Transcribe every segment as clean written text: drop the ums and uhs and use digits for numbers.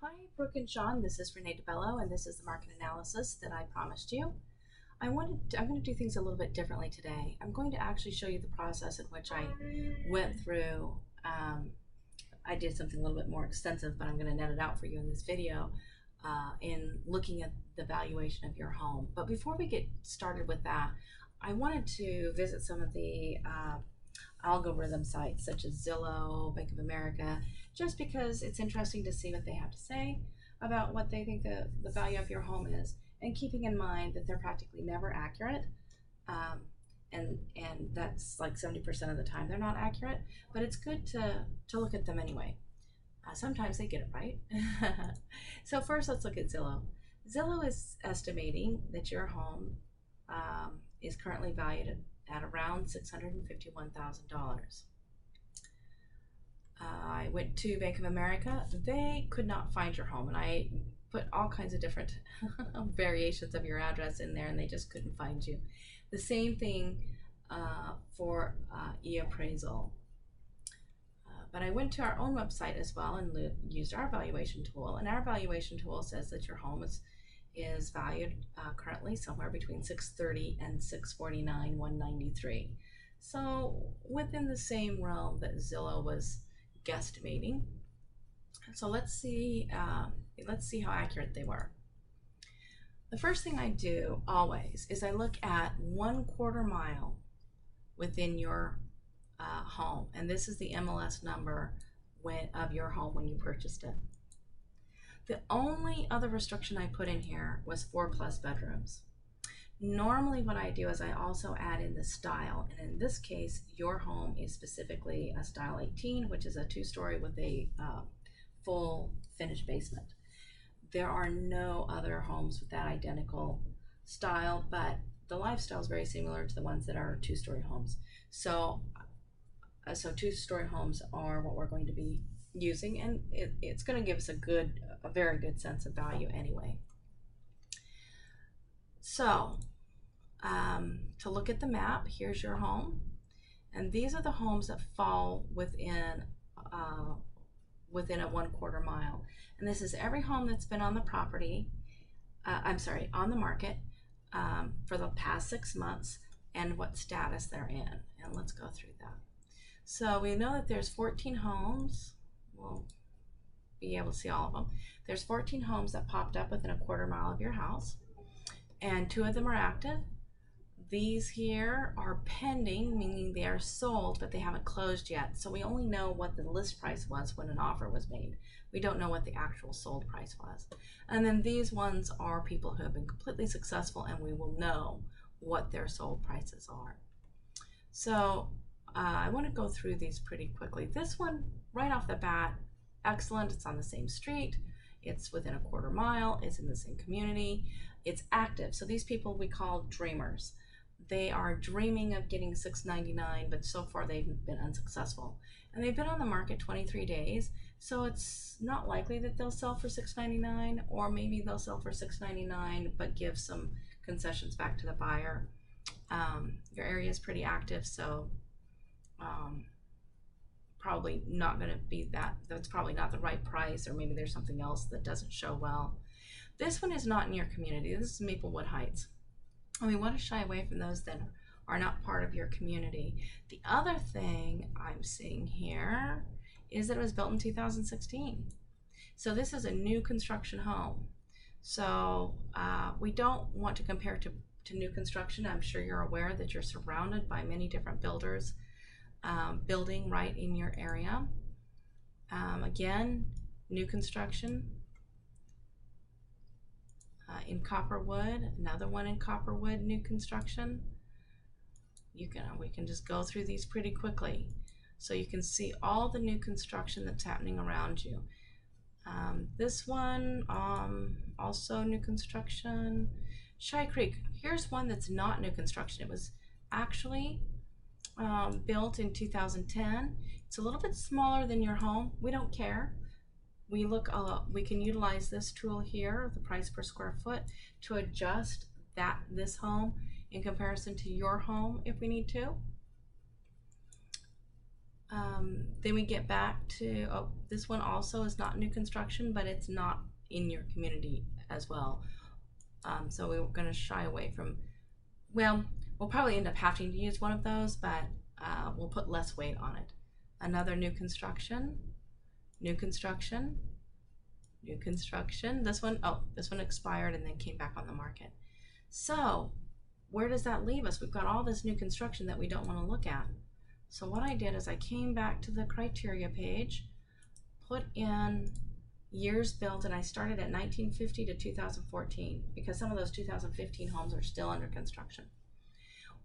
Hi, Brooke and Sean. This is Renee DeBello, and this is the market analysis that I promised you. I'm going to do things a little bit differently today. I'm going to actually show you the process in which I went through. I did something a little bit more extensive, but I'm going to net it out for you in this video in looking at the valuation of your home. But before we get started with that, I wanted to visit some of the algorithm sites such as Zillow, Bank of America, just because it's interesting to see what they have to say about what they think the value of your home is, and keeping in mind that they're practically never accurate. And that's like 70% of the time they're not accurate, but it's good to look at them anyway. Sometimes they get it right. So first, let's look at Zillow. Zillow is estimating that your home is currently valued at around $651,000. I went to Bank of America. They could not find your home, and I put all kinds of different variations of your address in there, and they just couldn't find you. The same thing for e-appraisal. But I went to our own website as well and used our valuation tool, and our valuation tool says that your home is valued currently somewhere between $630 and $649,193. So within the same realm that Zillow was guesstimating. So let's see how accurate they were. The first thing I do always is I look at 1/4 mile within your home, and this is the MLS number of your home when you purchased it. The only other restriction I put in here was 4+ bedrooms. Normally what I do is I also add in the style, and in this case your home is specifically a style 18, which is a 2-story with a full finished basement. There are no other homes with that identical style, but the lifestyle is very similar to the ones that are 2-story homes. So 2-story homes are what we're going to be using, and it's going to give us a very good sense of value anyway. So to look at the map, here's your home, and these are the homes that fall within a 1/4 mile, and this is every home that's been on the property on the market for the past 6 months and what status they're in. And let's go through that. So we know that there's 14 homes. We'll be able to see all of them. There's 14 homes that popped up within a 1/4 mile of your house, and 2 of them are active. These here are pending, meaning they are sold, but they haven't closed yet. So we only know what the list price was when an offer was made. We don't know what the actual sold price was. And then these ones are people who have been completely successful, and we will know what their sold prices are. So I want to go through these pretty quickly. This one, right off the bat, excellent. It's on the same street. It's within a 1/4 mile. It's in the same community. It's active. So these people we call dreamers. They are dreaming of getting $699, but so far they've been unsuccessful. And they've been on the market 23 days, so it's not likely that they'll sell for $699, or maybe they'll sell for $699 but give some concessions back to the buyer. Your area is pretty active, so probably not going to be that's probably not the right price, or maybe there's something else that doesn't show well. This one is not in your community. This is Maplewood Heights, and we want to shy away from those that are not part of your community. The other thing I'm seeing here is that it was built in 2016. So this is a new construction home. So we don't want to compare to new construction. I'm sure you're aware that you're surrounded by many different builders building right in your area. Again, new construction in Copperwood, another one in Copperwood, new construction. We can just go through these pretty quickly, so you can see all the new construction that's happening around you. This one, also new construction. Shy Creek, here's one that's not new construction. It was actually built in 2010. It's a little bit smaller than your home. We don't care. We can utilize this tool here, the price per square foot, to adjust this home in comparison to your home if we need to. Then we get back to, oh, this one also is not new construction, but it's not in your community as well. So we're going to shy away from, well, we'll probably end up having to use one of those, but we'll put less weight on it. Another new construction, new construction, new construction. This one, oh, this one expired and then came back on the market. So where does that leave us? We've got all this new construction that we don't want to look at. So what I did is I came back to the criteria page, put in years built, and I started at 1950 to 2014 because some of those 2015 homes are still under construction.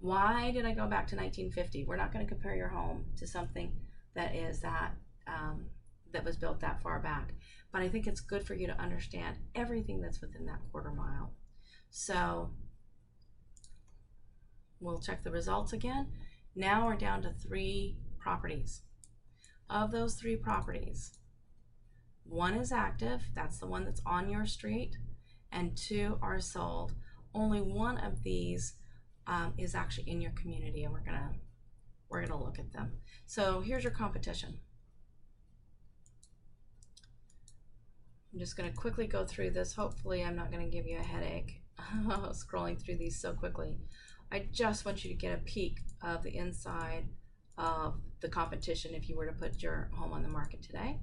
Why did I go back to 1950? We're not going to compare your home to something that is that was built that far back, but I think it's good for you to understand everything that's within that quarter mile. So we'll check the results again. Now we're down to 3 properties. Of those 3 properties, 1 is active, that's the one that's on your street, and 2 are sold. Only 1 of these is actually in your community, and we're gonna look at them. So here's your competition. I'm just gonna quickly go through this. Hopefully I'm not gonna give you a headache scrolling through these so quickly. I just want you to get a peek of the inside of the competition if you were to put your home on the market today.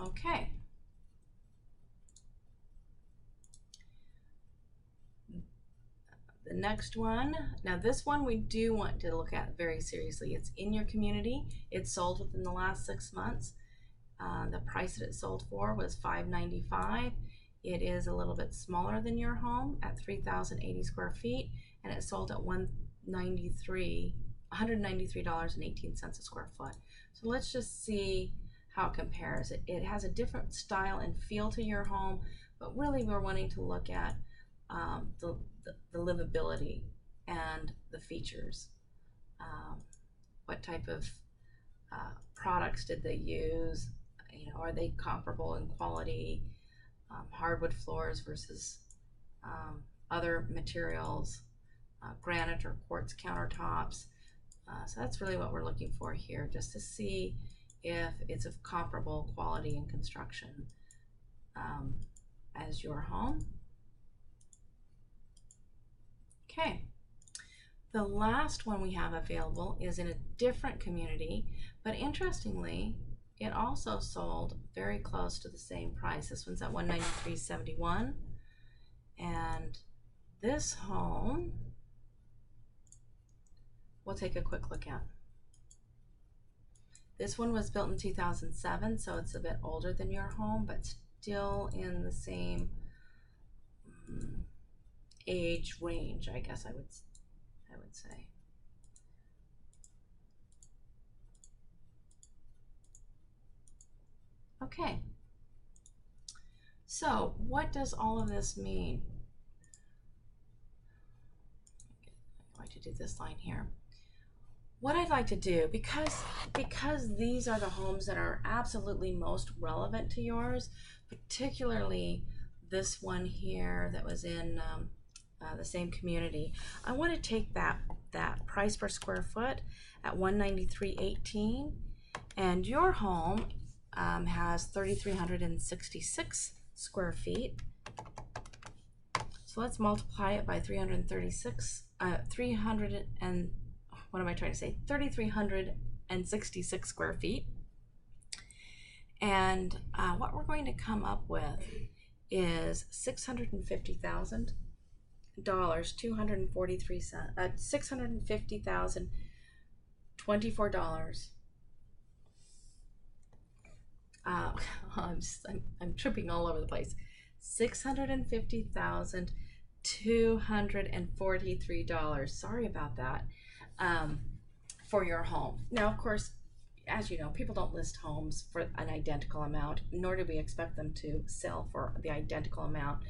Okay. The next one, now this one we do want to look at very seriously. It's in your community. It's sold within the last 6 months. The price that it sold for was $595. It is a little bit smaller than your home at 3,080 square feet, and it sold at $193.18 a square foot. So let's just see how it compares. It has a different style and feel to your home, but really we're wanting to look at the livability and the features. What type of products did they use? You know, are they comparable in quality? Hardwood floors versus other materials, granite or quartz countertops. So that's really what we're looking for here, just to see if it's of comparable quality and construction as your home. Okay, the last one we have available is in a different community, but interestingly, it also sold very close to the same price. This one's at $193.71, and this home we'll take a quick look at. This one was built in 2007, so it's a bit older than your home, but still in the same age range, I guess I would say. Okay, so what does all of this mean? I'm going to do this line here. What I'd like to do, because these are the homes that are absolutely most relevant to yours, particularly this one here that was in the same community, I want to take that price per square foot at $193.18, and your home has 3,366 square feet. So let's multiply it by 3,366 square feet. And what we're going to come up with is $650,000, $650,024. I'm tripping all over the place. $650,243. Sorry about that. For your home. Now, of course, as you know, people don't list homes for an identical amount, nor do we expect them to sell for the identical amount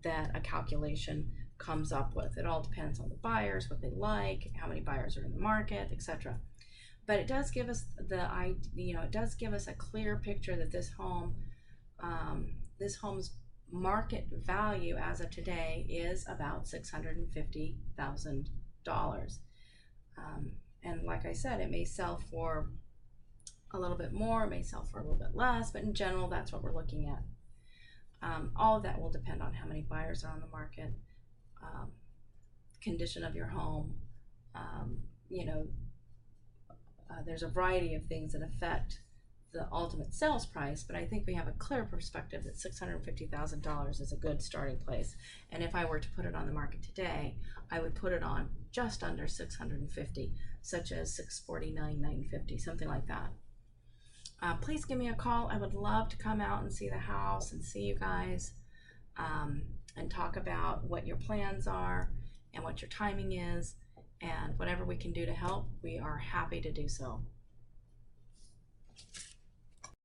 that a calculation comes up with. It all depends on the buyers, what they like, how many buyers are in the market, etc. But it does give us it does give us a clear picture that this home's market value as of today is about $650,000. And like I said, it may sell for a little bit more, it may sell for a little bit less, but in general, that's what we're looking at. All of that will depend on how many buyers are on the market, condition of your home. You know, there's a variety of things that affect the ultimate sales price, but I think we have a clear perspective that $650,000 is a good starting place. And if I were to put it on the market today, I would put it on just under 650, such as 649,950, something like that. Please give me a call. I would love to come out and see the house and see you guys, and talk about what your plans are and what your timing is, and whatever we can do to help, we are happy to do so.